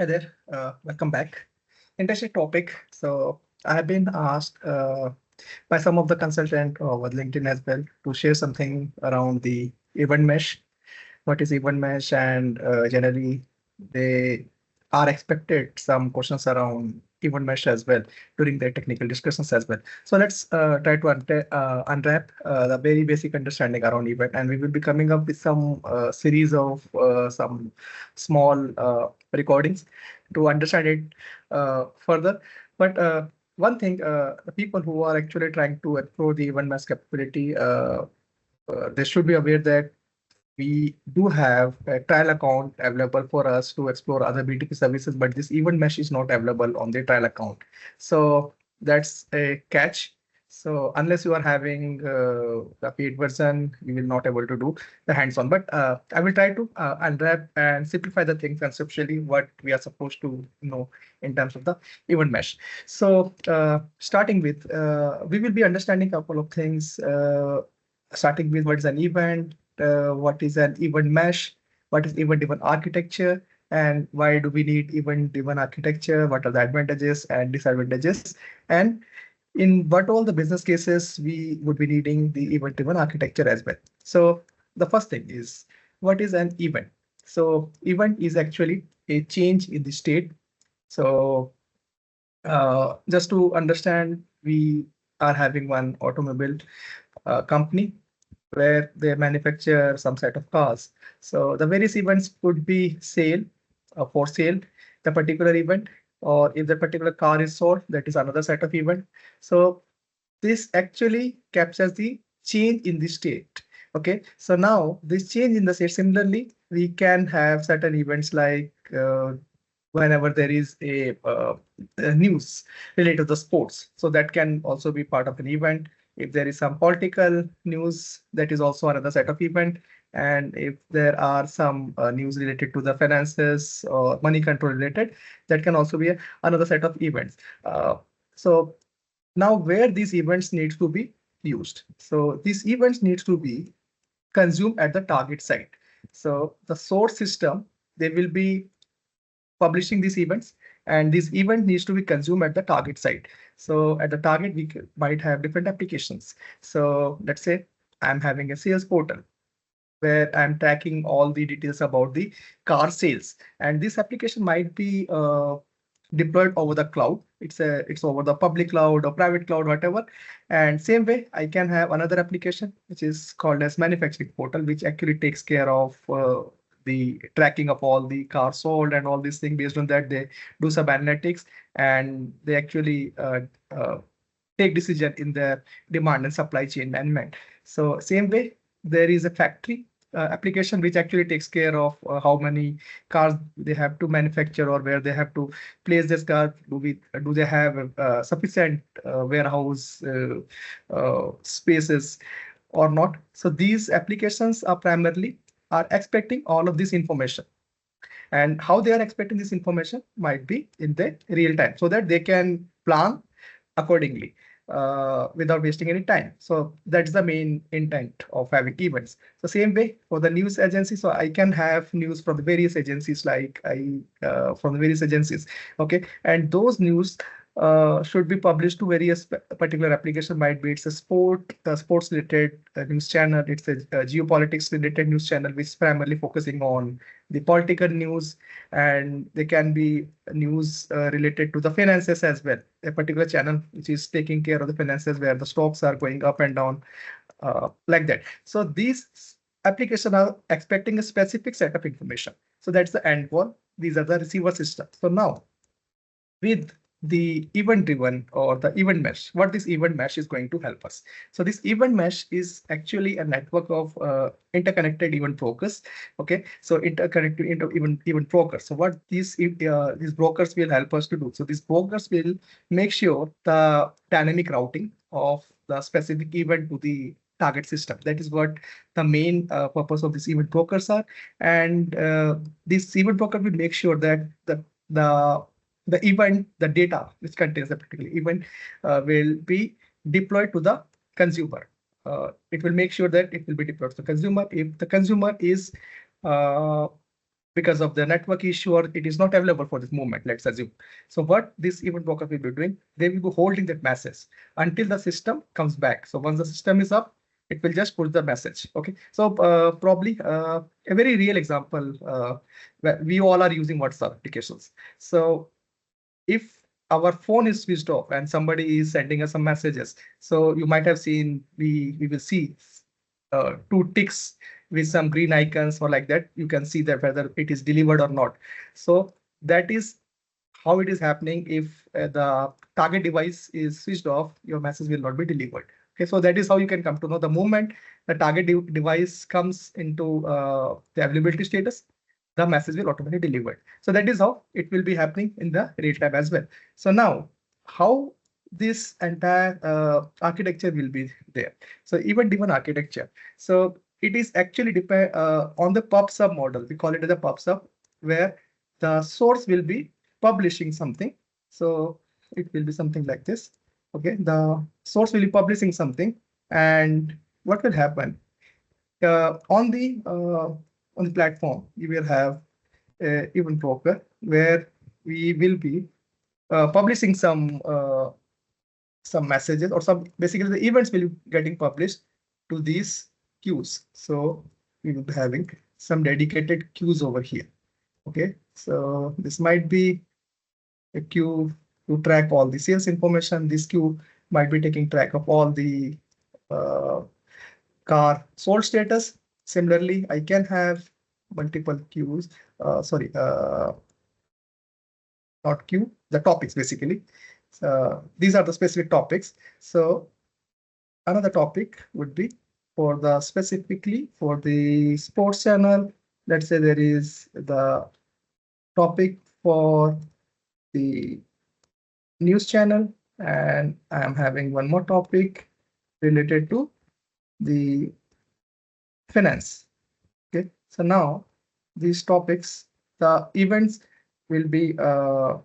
Hi there, welcome back. Interesting topic. So I have been asked by some of the consultant over LinkedIn as well to share something around the event mesh. What is event mesh? And generally, they are expected some questions around event mesh as well during their technical discussions as well. So let's try to unwrap the very basic understanding around event, and we will be coming up with some series of some small recordings to understand it further. But one thing, the people who are actually trying to explore the event mesh capability, they should be aware that we do have a trial account available for us to explore other BTP services, but this event mesh is not available on the trial account. So that's a catch. So unless you are having the paid version, you will not able to do the hands-on. But I will try to unwrap and simplify the thing conceptually, what we are supposed to know in terms of the event mesh. So starting with, we will be understanding a couple of things, starting with what is an event, what is an event mesh, what is event-driven architecture, and why do we need event-driven architecture, what are the advantages and disadvantages, and in what all the business cases we would be needing the event-driven architecture as well. So the first thing is, what is an event? So event is actually a change in the state. So just to understand, we are having one automobile company where they manufacture some set of cars. So the various events could be sale, for sale, the particular event, or if the particular car is sold, that is another set of event. So this actually captures the change in the state. Okay, so now this change in the state, similarly, we can have certain events like whenever there is a news related to the sports. So that can also be part of an event. If there is some political news, that is also another set of event. And if there are some news related to the finances or money control related, that can also be another set of events. So now where these events need to be used. So these events need to be consumed at the target site. So the source system, they will be publishing these events, and this event needs to be consumed at the target site. So at the target, we might have different applications. So let's say I'm having a sales portal where I'm tracking all the details about the car sales. And this application might be deployed over the cloud. It's over the public cloud or private cloud, whatever. And same way, I can have another application which is called as manufacturing portal, which actually takes care of the tracking of all the cars sold and all these things. Based on that, they do some analytics and they actually take decision in their demand and supply chain management. So same way, there is a factory application which actually takes care of how many cars they have to manufacture or where they have to place this car. Do they have sufficient warehouse spaces or not? So these applications are primarily are expecting all of this information, and how they are expecting this information might be in the real time so that they can plan accordingly without wasting any time. So that's the main intent of having events. So same way for the news agency. So I can have news from the various agencies, from the various agencies. Okay, and those news should be published to various particular application. Might be it's a sports related news channel. It's a geopolitics related news channel, which is primarily focusing on the political news, and there can be news related to the finances as well. A particular channel which is taking care of the finances where the stocks are going up and down, like that. So these applications are expecting a specific set of information. So that's the end one. These are the receiver systems. So now with the event driven or the event mesh, what this event mesh is going to help us. So this event mesh is actually a network of interconnected event brokers. Okay, so interconnected into event brokers. So what these brokers will help us to do. So these brokers will make sure the dynamic routing of the specific event to the target system. That is what the main purpose of these event brokers are. And this event broker will make sure that the event, the data which contains the particular event will be deployed to the consumer. It will make sure that it will be deployed to the consumer. If the consumer is because of the network issue, or it is not available for this movement, let's assume. So what this event broker will be doing, they will be holding that message until the system comes back. So once the system is up, it will just push the message. Okay, so probably a very real example, where we all are using WhatsApp applications. So if our phone is switched off and somebody is sending us some messages, so you might have seen, we will see two ticks with some green icons or like that. You can see that whether it is delivered or not. So that is how it is happening. If the target device is switched off, your message will not be delivered. Okay, so that is how you can come to know the moment the target device comes into the availability status, the message will automatically delivered. So that is how it will be happening in the real time as well. So now how this entire architecture will be there. So event-driven architecture. So it is actually depend on the pub sub model. We call it as a pub sub, where the source will be publishing something. So it will be something like this. Okay, the source will be publishing something, and what will happen on the platform? You will have event broker where we will be publishing some messages, or some, basically the events will be getting published to these queues. So we will be having some dedicated queues over here. Okay, so this might be a queue to track all the sales information. This queue might be taking track of all the car sold status. Similarly, I can have multiple queues. Sorry, not queue, the topics basically. These are the specific topics. So another topic would be for the specifically for the sports channel. Let's say there is the topic for the news channel, and I am having one more topic related to the finance. Okay, so now these topics, the events will be there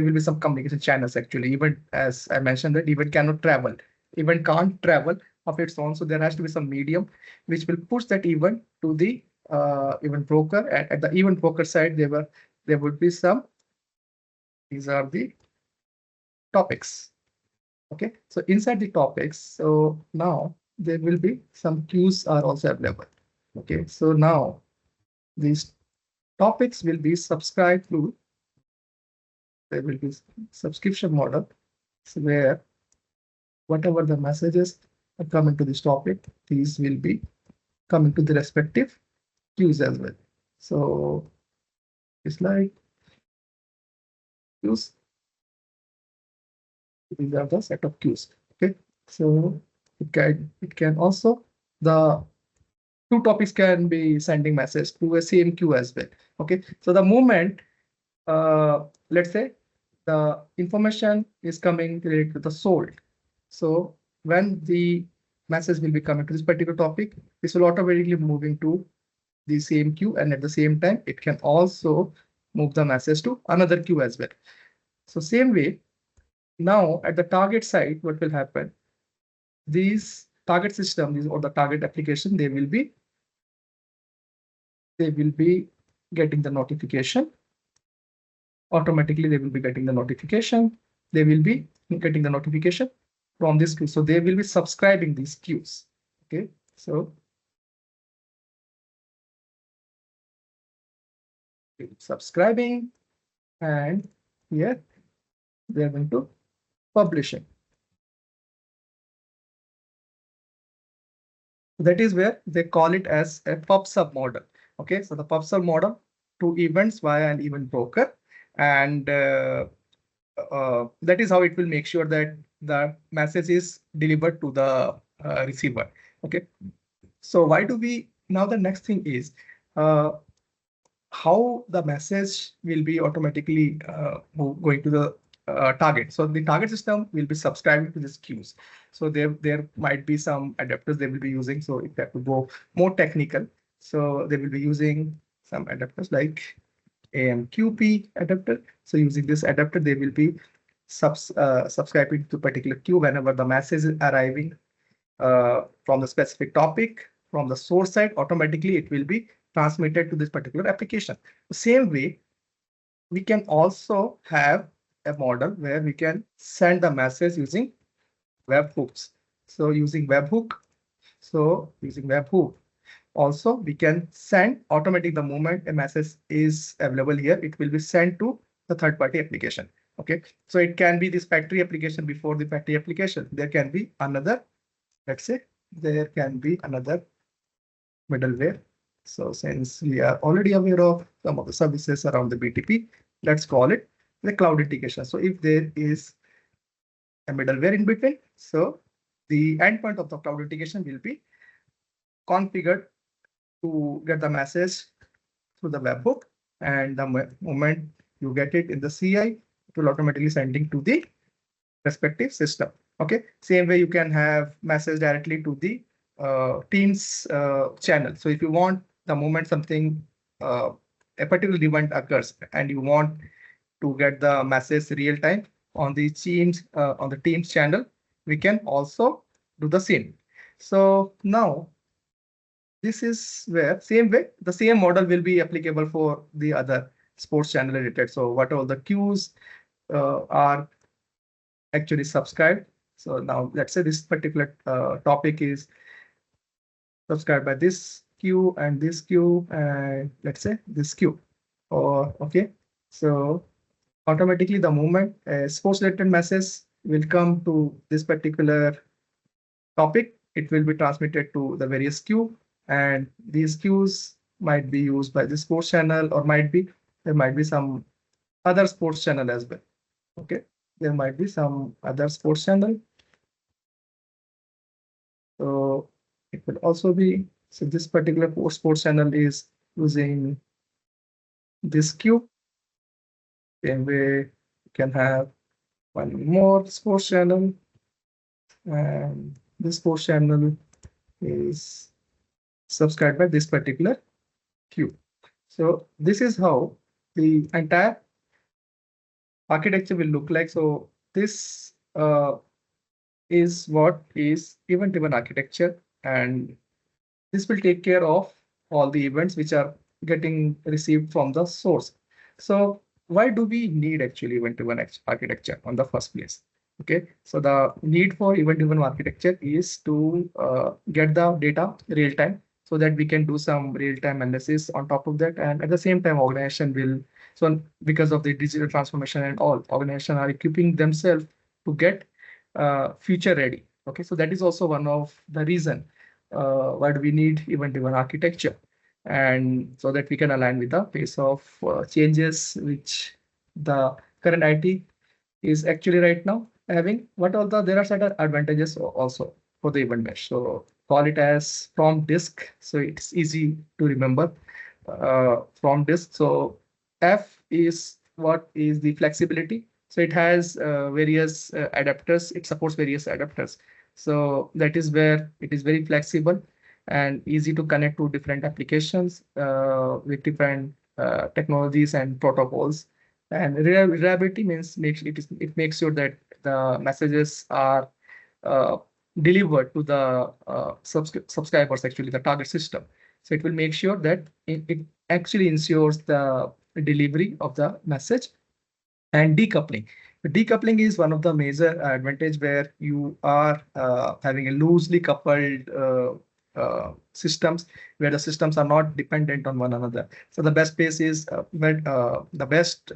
will be some communication channels actually. Even as I mentioned that event cannot travel, event can't travel of its own. So there has to be some medium which will push that event to the event broker. At the event broker side, there would be some. These are the topics. Okay, so inside the topics, so now there will be some queues are also available. Okay, so now these topics will be subscribed to. There will be subscription model, so where whatever the messages are coming to this topic, these will be coming to the respective queues as well. So it's like queues. These are the set of queues. Okay, so it can also, the two topics can be sending message to a same queue as well. Okay, so the moment let's say the information is coming related to the sold. So when the message will be coming to this particular topic, this will automatically moving to the same queue, and at the same time it can also move the message to another queue as well. So same way, now at the target side, what will happen? These target system, these or the target application, they will be getting the notification. Automatically, they will be getting the notification. They will be getting the notification from this queue. So they will be subscribing these queues. Okay, so subscribing, and here they are going to publishing. That is where they call it as a pub sub model. Okay, so the pub sub model to events via an event broker, and that is how it will make sure that the message is delivered to the receiver. Okay, so why do we now? The next thing is how the message will be automatically going to the target. So the target system will be subscribing to these queues. So there might be some adapters they will be using. So if they have to go more technical, so they will be using some adapters like AMQP adapter. So using this adapter, they will be subscribing to a particular queue whenever the message is arriving from the specific topic from the source side. Automatically, it will be transmitted to this particular application. The same way, we can also have a model where we can send the message using webhooks. So using webhook, also we can send automatic the moment a message is available here, it will be sent to the third-party application. Okay, so it can be this factory application. Before the factory application, there can be another, let's say there can be another middleware. So since we are already aware of some of the services around the BTP, let's call it the cloud integration. So if there is a middleware in between, so the endpoint of the cloud integration will be configured to get the message through the webhook, and the moment you get it in the CI, it will automatically sending to the respective system. Okay, same way you can have message directly to the Teams channel. So if you want the moment something a particular event occurs and you want to get the message real time on the Teams channel, we can also do the same. So now this is where the same model will be applicable for the other sports channel related. So what all the queues are actually subscribed. So now let's say this particular topic is subscribed by this queue and this queue, and let's say this queue. Or okay, so automatically the moment a sports related message will come to this particular topic, it will be transmitted to the various queue, and these queues might be used by the sports channel, or there might be some other sports channel as well. Okay, there might be some other sports channel. So it will also be, so this particular sports channel is using this queue. Same way you can have one more sports channel, and this sports channel is subscribed by this particular queue. So this is how the entire architecture will look like. So this is what is event-driven architecture, and this will take care of all the events which are getting received from the source. So why do we need actually event-driven architecture on the first place? Okay, so the need for event-driven architecture is to get the data real time, so that we can do some real-time analysis on top of that. And at the same time, organization will, so because of the digital transformation and all, organization are equipping themselves to get future ready. Okay, so that is also one of the reason why do we need event-driven architecture, and so that we can align with the pace of changes which the current IT is actually right now having. There are certain advantages also for the event mesh. So call it as from disk, so it's easy to remember from disk. So F is what is the flexibility. So it has various adapters. It supports various adapters. So that is where it is very flexible and easy to connect to different applications with different technologies and protocols. And reliability means it makes sure that the messages are delivered to the subscribers, actually the target system. So it will make sure that it actually ensures the delivery of the message. And decoupling. Decoupling is one of the major advantage where you are having a loosely coupled systems, where the systems are not dependent on one another. So the best case is the best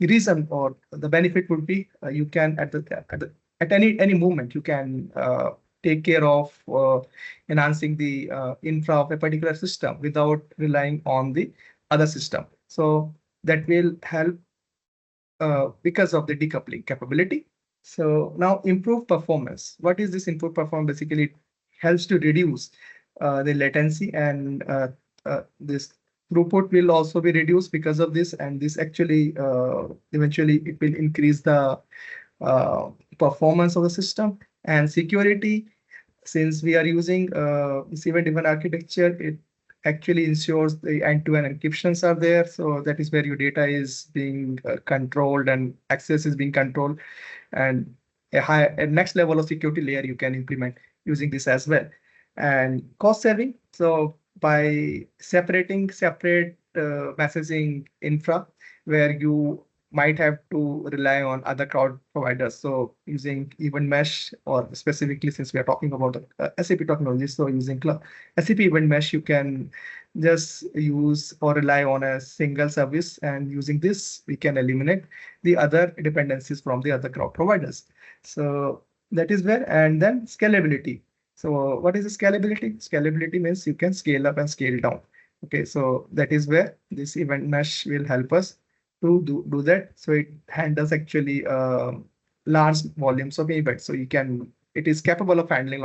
reason or the benefit would be you can at any moment you can take care of enhancing the infra of a particular system without relying on the other system. So that will help because of the decoupling capability. So now improve performance. What is this improved performance? Basically, it helps to reduce the latency, and this throughput will also be reduced because of this. And this actually eventually it will increase the performance of the system. And security, since we are using this event-driven architecture, it actually ensures the end-to-end encryptions are there. So that is where your data is being controlled and access is being controlled. And a next level of security layer you can implement using this as well. And cost saving. So by separating separate messaging infra where you might have to rely on other cloud providers. So using Event Mesh, or specifically since we are talking about the SAP technology, so using SAP Event Mesh, you can just use or rely on a single service, and using this, we can eliminate the other dependencies from the other cloud providers. So that is where, and then scalability. So what is scalability? Scalability means you can scale up and scale down. Okay, so that is where this event mesh will help us to do that. So it handles actually large volumes of events. So it is capable of handling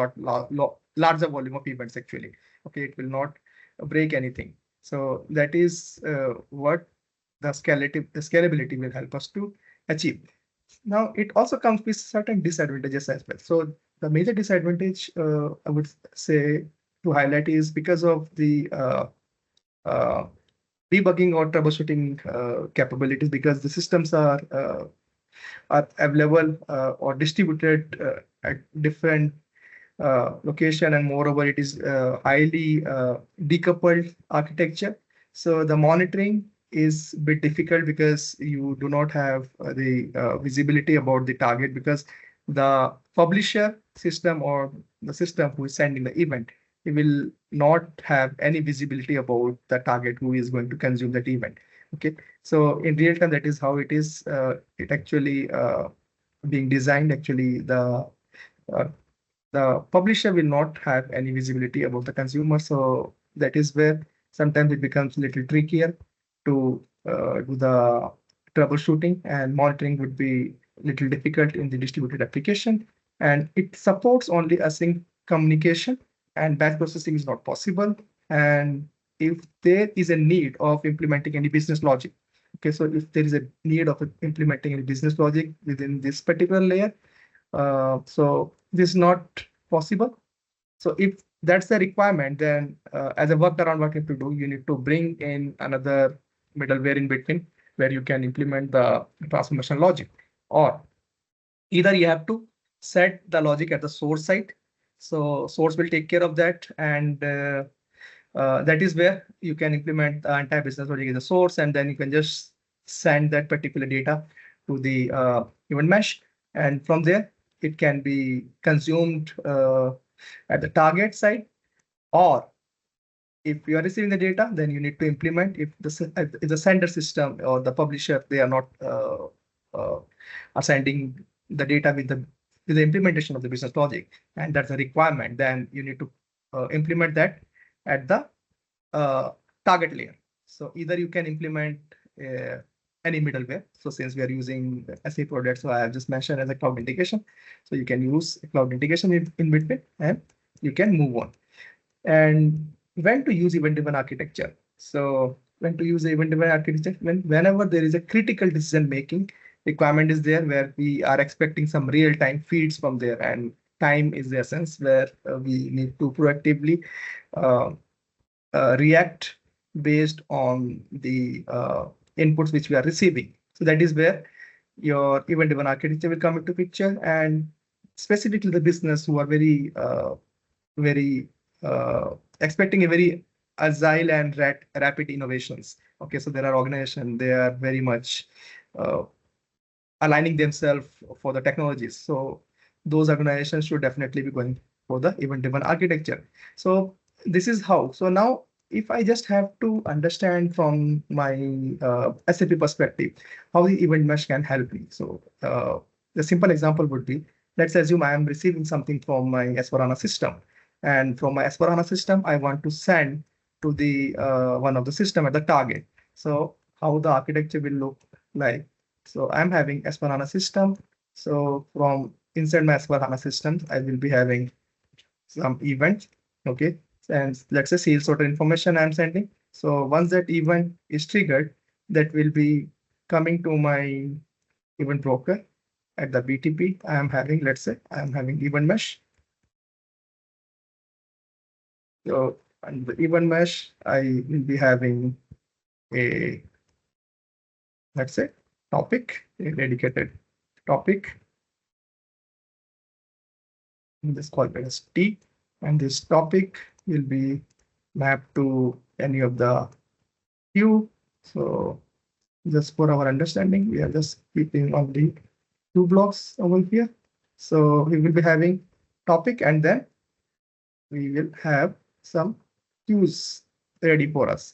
larger volume of events actually. Okay, it will not break anything. So that is what the scalability will help us to achieve. Now, it also comes with certain disadvantages as well. So the major disadvantage, I would say, to highlight is because of the uh, debugging or troubleshooting capabilities, because the systems are available or distributed at different location, and moreover, it is highly decoupled architecture. So the monitoring is a bit difficult because you do not have the visibility about the target, because the publisher system or the system who is sending the event, it will not have any visibility about the target who is going to consume that event. Okay, so in real time, that is how it is. It actually being designed. Actually, uh, the publisher will not have any visibility about the consumer. So that is where sometimes it becomes a little trickier to do the troubleshooting, and monitoring would be a little difficult in the distributed application. And it supports only async communication, and batch processing is not possible. And if there is a need of implementing any business logic, okay, so if there is a need of implementing any business logic within this particular layer, so this is not possible. So if that's the requirement, then as a workaround, what you have to do, you need to bring in another middleware in between where you can implement the transformation logic, or either you have to set the logic at the source side. So source will take care of that, and that is where you can implement the entire business logic in the source, and then you can just send that particular data to the event mesh, and from there it can be consumed at the target side. Or if you are receiving the data, then you need to implement, if the sender system or the publisher, they are not are sending the data with the implementation of the business logic, and that's a requirement, then you need to implement that at the target layer. So either you can implement any middleware. So since we are using SAP product, so I have just mentioned as a cloud integration. So you can use a cloud integration in between, and you can move on. And when to use event-driven architecture? So when to use event-driven architecture? Whenever there is a critical decision-making requirement is there, where we are expecting some real-time feeds from there, and time is the essence, where we need to proactively uh, react based on the inputs which we are receiving. So that is where your event-driven architecture will come into picture, and specifically the business who are very expecting a very agile and rapid innovations. Okay, so there are organizations, they are very much uh, aligning themselves for the technologies. So those organizations should definitely be going for the event-driven architecture. So this is how. So now, if I just have to understand from my SAP perspective, how the event mesh can help me. So the simple example would be, let's assume I am receiving something from my S/4HANA system. And from my S/4HANA system, I want to send to the one of the system at the target. So how the architecture will look like. So I'm having S/4HANA system. So from inside my S/4HANA system, I will be having some events. Okay. And let's say sales order information I'm sending. So once that event is triggered, that will be coming to my event broker at the BTP. I am having, let's say, I am having event mesh. So on the event mesh, I will be having a, let's say, topic, a dedicated topic. This called as T, and this topic will be map to any of the queue. So just for our understanding, we are just keeping only two blocks over here. So we will be having topic, and then we will have some queues ready for us.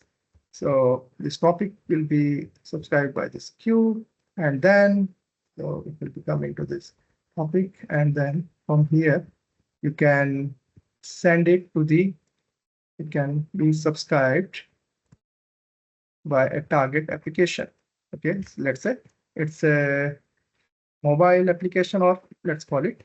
So this topic will be subscribed by this queue, and then so it will be coming to this topic, and then from here you can send it to the, it can be subscribed by a target application. Okay, so let's say it's a mobile application, or let's call it,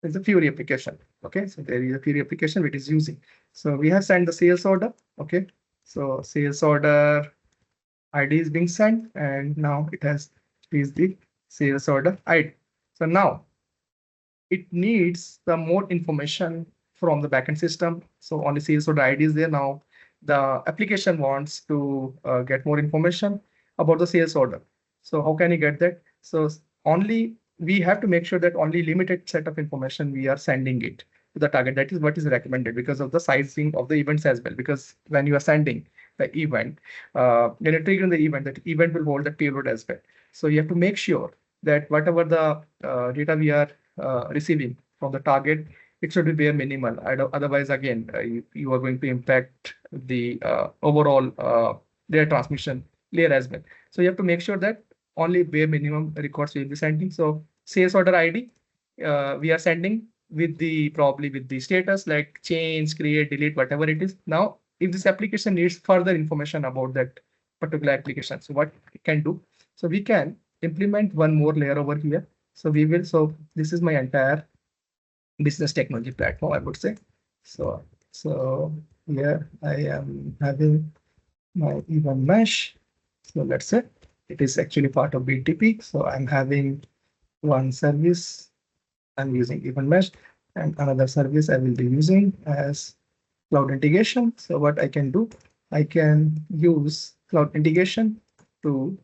it's a Fury application. Okay, so there is a Fury application which is using. So we have sent the sales order. Okay, so sales order ID is being sent, and now it has is the sales order ID. So now it needs the more information from the backend system. So only sales order ID is there now. The application wants to get more information about the sales order. So how can you get that? So only we have to make sure that only limited set of information we are sending it to the target. That is what is recommended because of the sizing of the events as well. Because when you are sending the event, when you're triggering the event, that event will hold the payload as well. So you have to make sure that whatever the data we are receiving from the target, it should be bare minimal. Otherwise, again, you are going to impact the overall data transmission layer as well. So you have to make sure that only bare minimum records will be sending. So sales order ID, we are sending with the probably with the status like change, create, delete, whatever it is. Now, if this application needs further information about that particular application, so what we can do? So we can implement one more layer over here. So we will, so this is my entire business technology platform, I would say. So here I am having my event mesh. So let's say it is actually part of BTP. So I'm having one service I'm using event mesh, and another service I will be using as cloud integration. So what I can do, I can use cloud integration to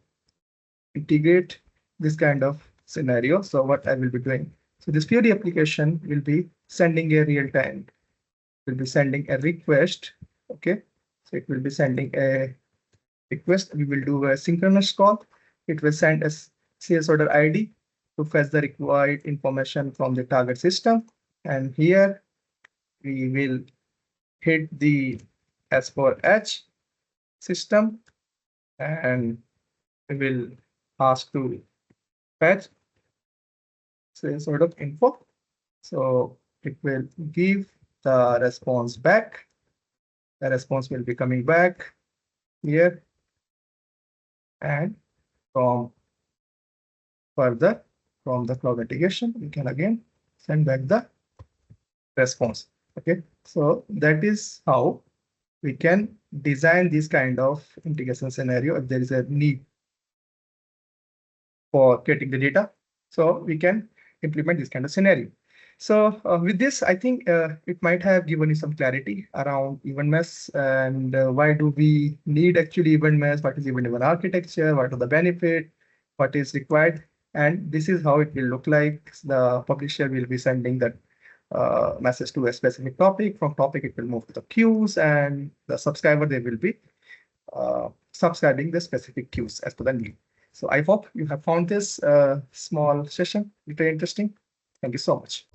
integrate this kind of scenario. So what I will be doing, so this Fury application will be sending a real time, will be sending a request. Okay, so it will be sending a request. We will do a synchronous call. It will send a sales order ID to fetch the required information from the target system. And here we will hit the S4H system, and we will ask to fetch sales sort of info. So it will give the response back. The response will be coming back here, and from further from the cloud integration, we can again send back the response. Okay, so that is how we can design this kind of integration scenario if there is a need for getting the data. So we can implement this kind of scenario. So with this, I think it might have given you some clarity around event mesh and why do we need actually event mesh, what is event architecture, what are the benefit, what is required, and this is how it will look like. The publisher will be sending that message to a specific topic. From topic, it will move to the queues, and the subscriber, they will be subscribing the specific queues as per the need. So I hope you have found this small session very interesting. Thank you so much.